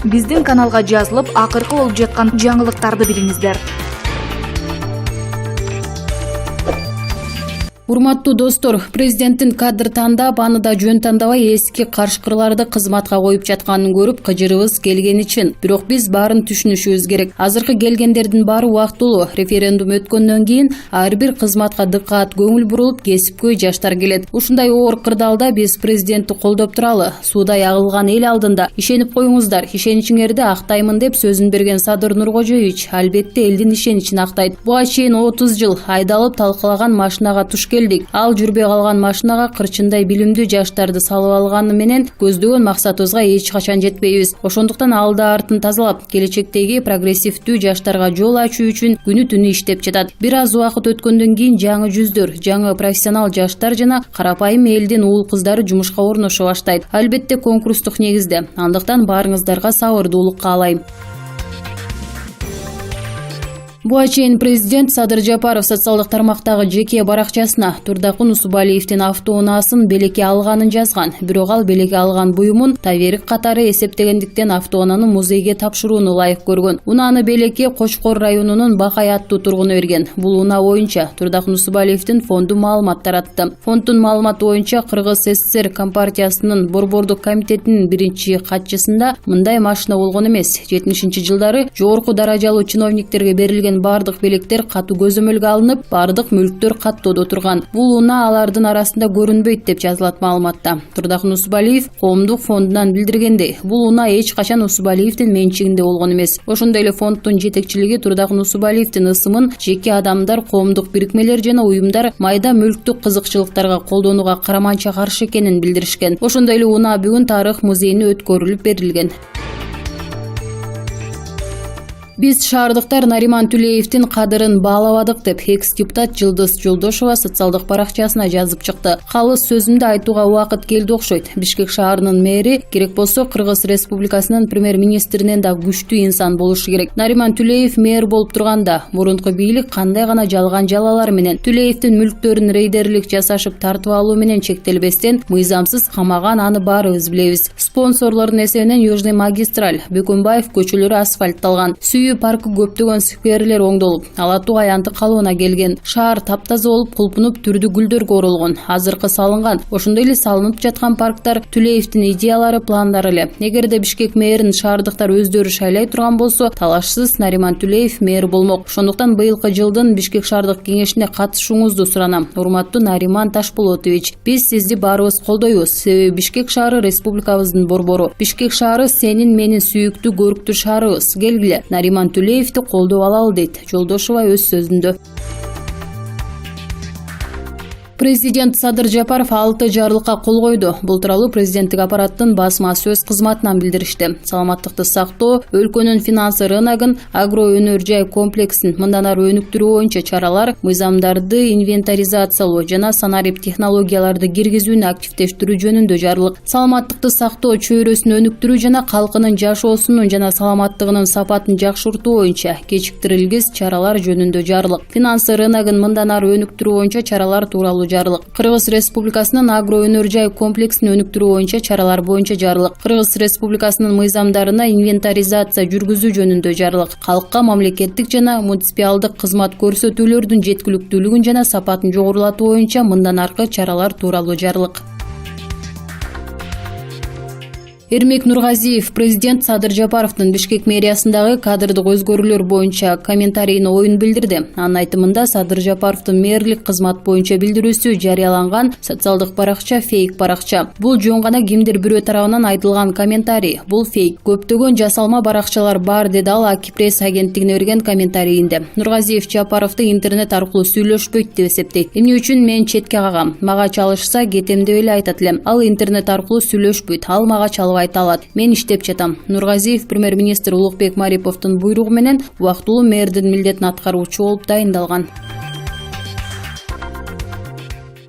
Биздин каналга жазылып, акыркы болуп жаткан жаңылыктарды билиңиздер. Урматтуу достор, президенттин кадр тандап, аны да жөн тандабай эски каршкырларды кызматка коюп жатканын көрүп кыжырыбыз келгени чын. Бирок биз баарын түшүнүшүбүз керек. Азыркы келгендердин баары убактылуу. Референдум өткөндөн кийин ар бир кызматка дыккат көңүл бурулуп, кесипкөй жаштар келет. Ушундай оор кырдаалда биз президентти колдоп туралы. Суудай агылган эл алдында ишенип коюңуздар. Ишеничиңерди актаймын деп сөзүн берген Садыр Нуркожоевич албетте элдин ишеничин актайт. Буга чейин 30 жыл айдалып талкалаган машинага туш келдик. Ал жүрбөй калган машинага кырчындай билимдүү жаштарды салып алганы менен көздөгөн максатыбызга эч качан жетпейбиз. Ошондуктан алды артын тазалап, келечектеги прогрессивдүү жаштарга жол ачуу үчүн күнү түнү иштеп жатат. Бир аз убакыт өткөндөн кийин жаңы жүздөр, жаңы профессионал жаштар жана карапайым элдин уул кыздары жумушка орношо баштайт. Албетте конкурстук негизде. Андыктан баарыңыздарга сабырдуулук каалайм. Буга чейин президент Садыр Жапаров социалдык тармактагы жеке баракчасына Турдакун Усубалиевдин автоунаасын белекке алганын жазган. Бирок ал белекке алган буюмун таберик катары эсептегендиктен автоунааны музейге тапшырууну ылайык көргөн. Унааны белекке Кочкор районунун Бакай аттуу тургуну берген. Бул унаа боюнча Турдакун Усубалиевдин фонду маалымат таратты. Фонддун маалыматы боюнча Кыргыз СССР Компартиясынын Борбордук комитетинин биринчи катчысында мындай машина болгон эмес. 70-жылдары жогорку даражалуу чиновниктерге берилген бардык белектер катуу көзөмөлгө алынып, бардык мүлктөр каттоодо турган. Бул унаа алардын арасында көрүнбөйт деп жазылат маалыматта. Турдакун Усубалиев коомдук фондунан билдиргендей, бул унаа эч качан Усубалиевдин менчигинде болгон эмес. Ошондой эле фонддун жетекчилиги Турдакун Усубалиевдин ысымын жеке адамдар, коомдук бирикмелер жана уюмдар майда мүлктүк кызыкчылыктарга колдонууга караманча каршы экенин билдиришкен. Ошондой эле унаа бүгүн тарых музейине өткөрүлүп берилген. Биз шаардыктар Нариман Түлеевдин кадырын баалабадык деп экс-депутат Жылдыз Жолдошова социалдык баракчасына жазып чыкты. Калыс сөзүмдү айтууга убакыт келди окшойт. Бишкек шаарынын мэри керек болсо Кыргыз Республикасынын премьер-министринен да күчтүү инсан болушу керек. Нариман Түлеев мэр болуп турганда мурунку бийлик кандай гана жалган жалалар менен Түлеевдин мүлктөрүн рейдерлик жасашып тартып алуу менен чектелбестен мыйзамсыз камаган, аны баарыбыз билебиз. Спонсорлордун эсебинен Южный магистраль, Бөкөнбаев көчөлөрү асфальтталган. Паркы көптөгөн скверлер оңдолуп, ала туу аянты калыбына келген. Шаар таптаза болуп, кулпунуп, түрдүү гүлдөргө оролгон. Азыркы салынган, ошондой эле салынып жаткан парктар Түлеевдин идеялары, пландары эле. Эгерде Бишкек мэрин шаардыктар өздөрү шайлай турган болсо, талашсыз Нариман Түлеев мэр болмок. Ошондуктан быйылкы жылдын Бишкек шаардык кеңешине катышууңузду суранам. Урматтуу Нариман Ташполотович, биз сизди баарыбыз колдойбуз. Себеби Бишкек шаары республикабыздын борбору. Бишкек шаары сенин менин сүйүктүү, көрктүү шаарыбыз. Келгиле, Нариман Түлеевди колдоп алалы дейт Жолдошова өз сөзүндө. Президент Садыр Жапаров 6 жарлыкка кол койду. Бул тууралуу президенттик аппараттын басма сөз кызматынан билдиришти. Саламаттыкты сактоо, өлкөнүн финансы рыногун, агро өнөр жай комплексин мындан ары өнүктүрүү боюнча чаралар, мыйзамдарды инвентаризациялоо жана санарип технологияларды киргизүүнү активдештирүү жөнүндө жарлык. Саламаттыкты сактоо чөйрөсүн өнүктүрүү жана калкынын жашоосунун жана саламаттыгынын сапатын жакшыртуу боюнча кечиктирилгис чаралар жөнүндө жарлык. Финансы рыногун мындан ары өнүктүрүү боюнча чаралар тууралуу жарлык. Кыргыз Республикасынын агро өнөр жай комплексин өнүктүрүү боюнча чаралар боюнча жарлык. Кыргыз Республикасынын мыйзамдарына инвентаризация жүргүзүү жөнүндө жарлык. Калкка мамлекеттик жана муниципалдык кызмат көрсөтүүлөрдүн жеткиликтүүлүгүн жана сапатын жогорулатуу боюнча мындан аркы чаралар тууралуу жарлык. Эрмек Нургазиев президент Садыр Жапаровдун Бишкек мэриясындагы кадрдык өзгөрүүлөр боюнча комментарийине оюн билдирди. Анын айтымында Садыр Жапаровдун мэрлик кызмат боюнча билдирүүсү жарыяланган социалдык баракча фейк баракча. Бул жөн гана кимдир бирөө тарабынан айтылган комментарий. Бул фейк. Көптөгөн жасалма баракчалар бар, деди ал Акипресс агенттигине берген комментарийинде. Нургазиев Жапаровду интернет аркылуу сүйлөшпөйт деп эсептейт. Эмне үчүн мен четке кагам? Мага чалышса кетем деп эле айтат элем. Ал интернет аркылуу сүйлөшпөйт. Ал мага чалып айта алат. Мен иштеп жатам. Нургазиев премьер-министр Улукбек Мариповдун буйругу менен убактылуу мэрдин милдетин аткаруучу болуп дайындалган.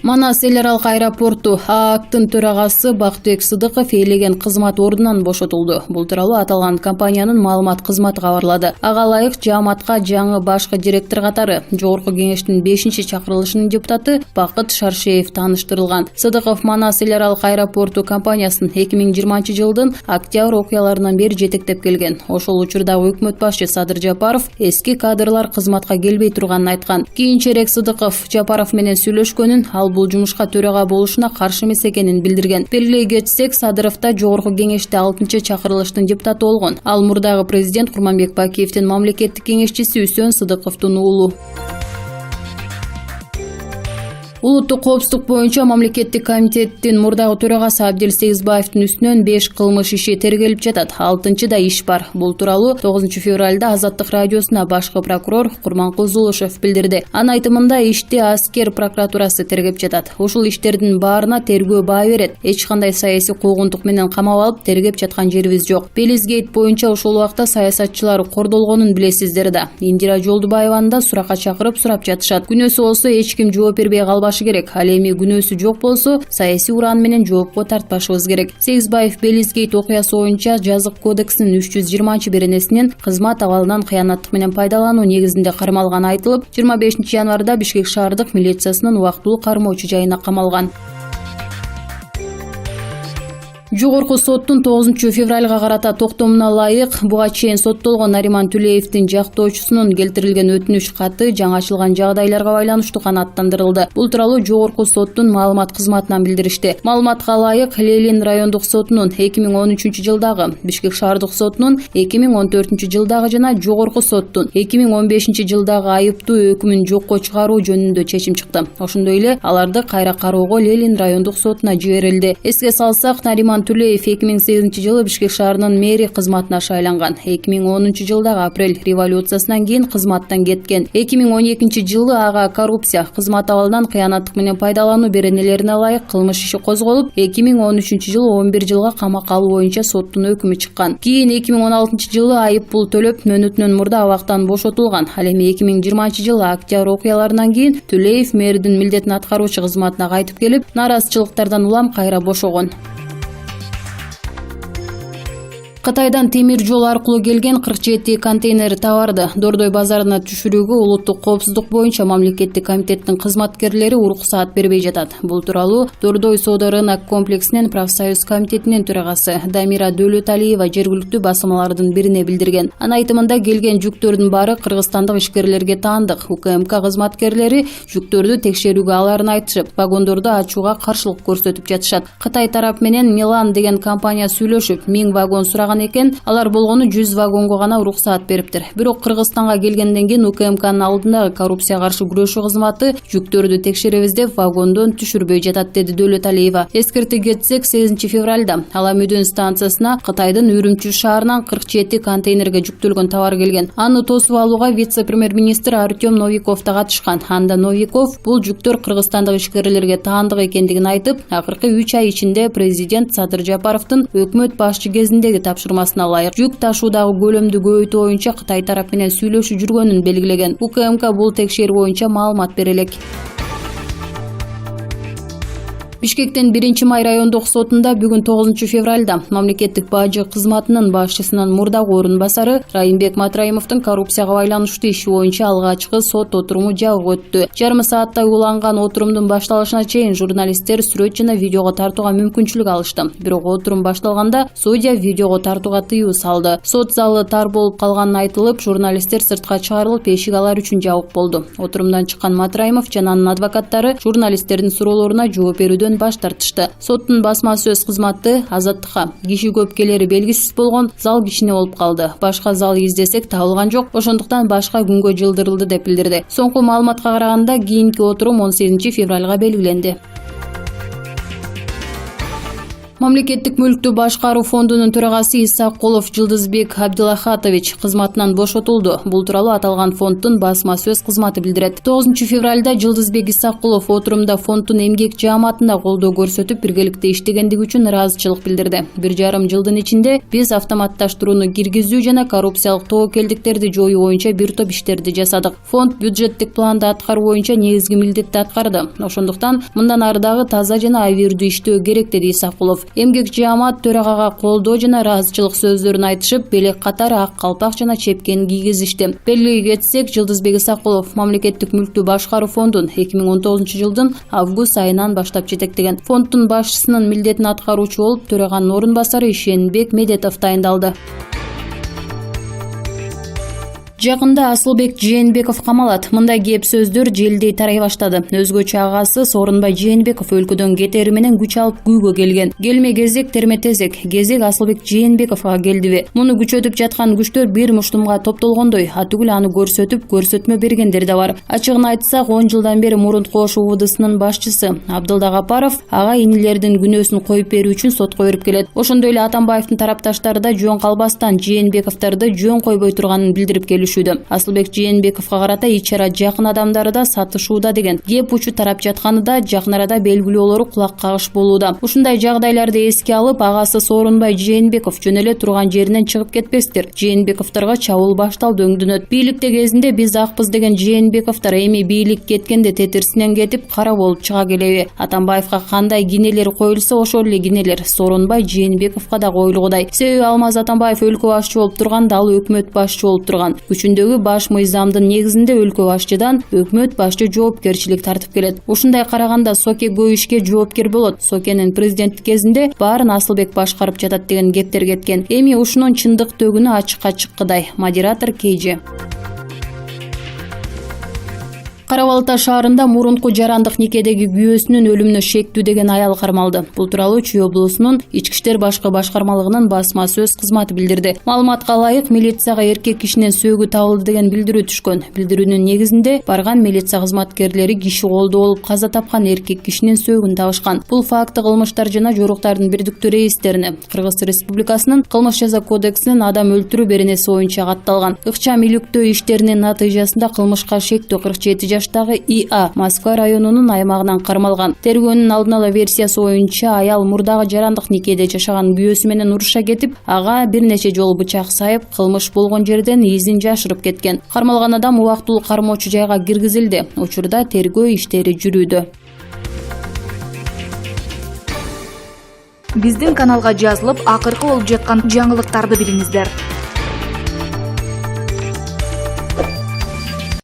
Манас эл аралык аэропорту ААКтын төрагасы Бактыбек Сыдыков ээлеген кызмат ордунан бошотулду. Бул тууралуу аталган компаниянын маалымат кызматы кабарлады. Ага ылайык жааматка жаңы башкы директор катары Жогорку кеңештин 5-чакырылышынын депутаты Бакыт Шаршеев тааныштырылган. Сыдыков Манас эл аралык аэропорту компаниясын 2020-жылдын октябрь окуяларынан бери жетектеп келген. Ошол учурдагы өкмөт башчы Садыр Жапаров эски кадрлар кызматка келбей турганын айткан. Кийинчерээк Сыдыков Жапаров менен сүйлөшкөнүн, ал бул жумушка төрага болушуна каршы эмес экенин билдирген. Белгилей кетсек, Садыров да Жогорку кеңеште 6-чакырылыштын депутаты болгон. Ал мурдагы президент Курманбек Бакиевдин мамлекеттик кеңешчиси Үсөн Сыдыковдун уулу. Улуттук коопсуздук боюнча мамлекеттик комитеттин мурдагы төрагасы Абдел Сегизбаевдин үстүнөн 5 кылмыш иши тергелип жатат. 6-да иш бар. Бул тууралуу 9 февралда Азаттык радиосуна башкы прокурор Курманкул Зулушев билдирди. Анын айтымында ишти аскер прокуратурасы тергеп жатат. Ушул иштердин баарына тергөө баа берет. Эч кандай саясий куугунтук менен камап алып тергеп жаткан жерибиз жок. Белизгейт боюнча ошол убакта саясатчылар кордолгонун билесиздер да. Индира Жолдубаеваны да суракка чакырып сурап жатышат. Күнөөсү болсо эч ким жооп бербей калбашы керек. Ал эми күнөөсү жок болсо саясий уран менен жоопко тартпашыбыз керек. Сегизбаев Белизгейт окуясы боюнча жазык кодексинин 320-беренесинин кызмат абалынан кыянаттык менен пайдалануу негизинде кармалганы айтылып, 25-январда Бишкек шаардык милициясынын убактылуу кармоочу жайына камалган. Жогорку соттун 9 февралга карата токтомуна ылайык буга чейин соттолгон Нариман Түлеевдин жактоочусунун келтирилген өтүнүч каты жаңы ачылган жагдайларга байланыштуу канааттандырылды. Бул тууралуу Жогорку соттун маалымат кызматынан билдиришти. Маалыматка ылайык Лелин райондук сотунун 2013-жылдагы, Бишкек шаардык сотунун 2014-жылдагы жана Жогорку соттун 2015-жылдагы айыптуу өкүмүн жокко чыгаруу жөнүндө чечим чыкты. Ошондой эле аларды кайра кароого Лелин райондук сотуна жиберилди. Эске салсак, Нариман Түлеев 2008-жылы Бишкек шаарынын мэри кызматына шайланган. 2010-жылдагы апрель революциясынан кийин кызматтан кеткен. 2012-жылы ага коррупция, кызмат абалынан кыянаттык менен пайдалануу беренелерине ылайык кылмыш иши козголуп, 2013-жылы 11 жылга камакка алуу боюнча соттун өкүмү чыккан. Кийин 2016-жылы айып пул төлөп мөөнөтүнөн мурда абактан бошотулган. Ал эми 2020-жылы октябрь окуяларынан кийин Түлеев мэрдин милдетин аткаруучу кызматына кайтып келип, нааразычылыктардан улам кайра бошогон. Кытайдан темир жол аркылуу келген 47 контейнер товарды Дордой базарына түшүрүүгө улуттук коопсуздук боюнча мамлекеттик комитеттин кызматкерлери уруксаат бербей жатат. Бул тууралуу Дордой соода рынок комплексинин профсоюз комитетинин төрагасы Дамира Дөлөталиева жергиликтүү басмалардын бирине билдирген. Анын айтымында келген жүктөрдүн баары кыргызстандык ишкерлерге таандык. УКМК кызматкерлери жүктөрдү текшерүүгө аларын айтышып, вагондорду ачууга каршылык көрсөтүп жатышат. Кытай тарап менен Милан деген компания сүйлөшүп, 1000 вагон сураган экен, алар болгону 100 вагонго гана уруксаат бериптир. Бирок Кыргызстанга келгенден кийин УКМКнын алдындагы коррупцияга каршы күрөшүү кызматы жүктөрдү текшеребиз деп вагондон түшүрбөй жатат, деди Дөлөталиева. Эскерте кетсек, 8 февралда Аламүдүн станциясына Кытайдын Үрүмчү шаарынан 47 контейнерге жүктөлгөн товар келген. Аны тосуп алууга вице-премьер-министр Артем Новиков да катышкан. Анда Новиков бул жүктөр кыргызстандык ишкерлерге таандык экендигин айтып, акыркы 3 ай ичинде президент Садыр Жапаровдун өкмөт башчы кезиндеги тапшырмасына ылайык жүк ташуудагы көлөмдү көбөйтүү боюнча Кытай тарап менен сүйлөшүп жүргөнүн белгилеген. УКМК бул текшерүү боюнча маалымат бере элек. Бишкектин 1-май райондук сотунда бүгүн 9 февралда мамлекеттик бажы кызматынын башчысынын мурдагы орун басары Райымбек Матраимовдун коррупцияга байланыштуу иши боюнча алгачкы сот отуруму жабык өттү. Жарым сааттай уланган отурумдун башталышына чейин журналисттер сүрөт жана видеого тартууга мүмкүнчүлүк алышты. Бирок отурум башталганда судья видеого тартууга тыюу салды. Сот залы тар болуп калганы айтылып, журналисттер сыртка чыгарылып, эшик алар үчүн жабык болду. Отурумдан чыккан Матраимов жана анын адвокаттары журналисттердин суроолоруна жооп берүүдөн баш тартышты. Соттун басма сөз кызматы Азаттыкка киши көп келери белгисиз болгон зал кичине болуп калды. Башка зал издесек табылган жок, ошондуктан башка күнгө жылдырылды деп билдирди. Соңку маалыматка караганда кийинки отурум 18 февралга белгиленди. Мамлекеттик мүлктү башкаруу фондунун төрагасы Исакулов Жылдызбек Абдылахатович кызматынан бошотулду. Бул тууралуу аталган фонддун басма сөз кызматы билдирет. 9 февралда Жылдызбек Исакулов отурумда фонддун эмгек жааматына колдоо көрсөтүп, биргеликте иштегендиги үчүн ыраазычылык билдирди. 1,5 жылдын ичинде биз автоматташтырууну киргизүү жана коррупциялык тобокелдиктерди жоюу боюнча бир топ иштерди жасадык. Фонд бюджеттик планды аткаруу боюнча негизги милдетти аткарды. Ошондуктан мындан ары дагы таза жана абийирдүү иштөө керек, деди Исакулов. Эмгек жаамат төрагага колдоо жана ыраазычылык сөздөрүн айтышып, белек катары ак калпак жана чепкен кийгизишти. Белгилей кетсек, Жылдызбек Исакулов мамлекеттик мүлктү башкаруу фондун 2019 жылдын август айынан баштап жетектеген. Фонддун башчысынын милдетин аткаруучу болуп төраганын орун басары Ишенбек Медетов дайындалды. Жакында Асылбек Жээнбеков камалат. Мындай кеп сөздөр желдей тарай баштады. Өзгөчө агасы Сооронбай Жээнбеков өлкөдөн кетери менен күч алып күйгө келген. Келме кезек терме-тезек. Кезек Асылбек Жээнбековго келдиби? Муну күчөтүп жаткан күчтөр бир муштумга топтолгондой, атүгүл аны көрсөтүп, көрсөтмө бергендер да бар. Ачыгын айтсак, 10 жылдан бери Мурунтку Ош УВДсынын башчысы Абдылда Гапаров ага инилердин күнөөсүн коюп берүү үчүн сотко берип келет. Ошондой эле Атамбаевдин тарапташтары да жөн калбастан Жээнбековдорду жөн койбой турганын билдирип келишүүдө. Асылбек Жээнбековго карата ичара жакын адамдары да сатышууда деген кеп учу тарап жатканы да жакын арада белгилүү болору кулак кагыш болууда. Ушундай жагдайларды эске алып, агасы Сооронбай Жээнбеков жөн эле турган жеринен чыгып кетпестир. Жээнбековдорго чабуул башталды өңдөнөт. Бийликте кезинде биз акпыз деген Жээнбековдор эми бийлик кеткенде тетирсинен кетип кара болуп чыга келеби? Атамбаевга кандай кинелер коюлса, ошол эле кинелер Сооронбай Жээнбековго да коюлгудай. Себеби Алмаз Атамбаев өлкө башчы болуп турганда, ал өкмөт башчы болуп турган. Күчүндөгү баш мыйзамдын негизинде өлкө башчыдан өкмөт башчы жоопкерчилик тартып келет. Ушундай караганда Соке көп ишке жоопкер болот. Сокенин президенттик кезинде баарын Асылбек башкарып жатат деген кептер кеткен. Эми ушунун чындыктөгүнү ачыкка чыккыдай. Модератор Кейжи. Кара Балта шаарында мурунку жарандык никедеги күйөөсүнүн өлүмүнө шектүү деген аял кармалды. Бул тууралуу Чүй облусунун Ички иштер башкы башкармалыгынын басма сөз кызматы билдирди. Маалыматка ылайык, милицияга эркек кишинин сөөгү табылды деген билдирүү түшкөн. Билдирүүнүн негизинде барган милиция кызматкерлери киши колдоо болуп каза тапкан эркек кишинин сөөгүн табышкан. Бул факты кылмыштар жана жоруктардын бирдиктүү реестерине Кыргыз Республикасынын Кылмыш жаза кодексинин адам өлтүрүү беренеси боюнча катталган. Ыкчам иликтөө иштеринин натыйжасында кылмышка шектүү 47 жаштагы ИА Москва районунун аймагынан кармалган. Тергөөнүн алдын ала версиясы боюнча аял мурдагы жарандык никеде жашаган күйөөсү менен уруша кетип, ага бир нече жолу бычак сайып, кылмыш болгон жерден изин жашырып кеткен. Кармалган адам убактылуу кармоочу жайга киргизилди. Учурда тергөө иштери жүрүүдө. Биздин каналга жазылып, акыркы болуп жаткан жаңылыктарды билиңиздер.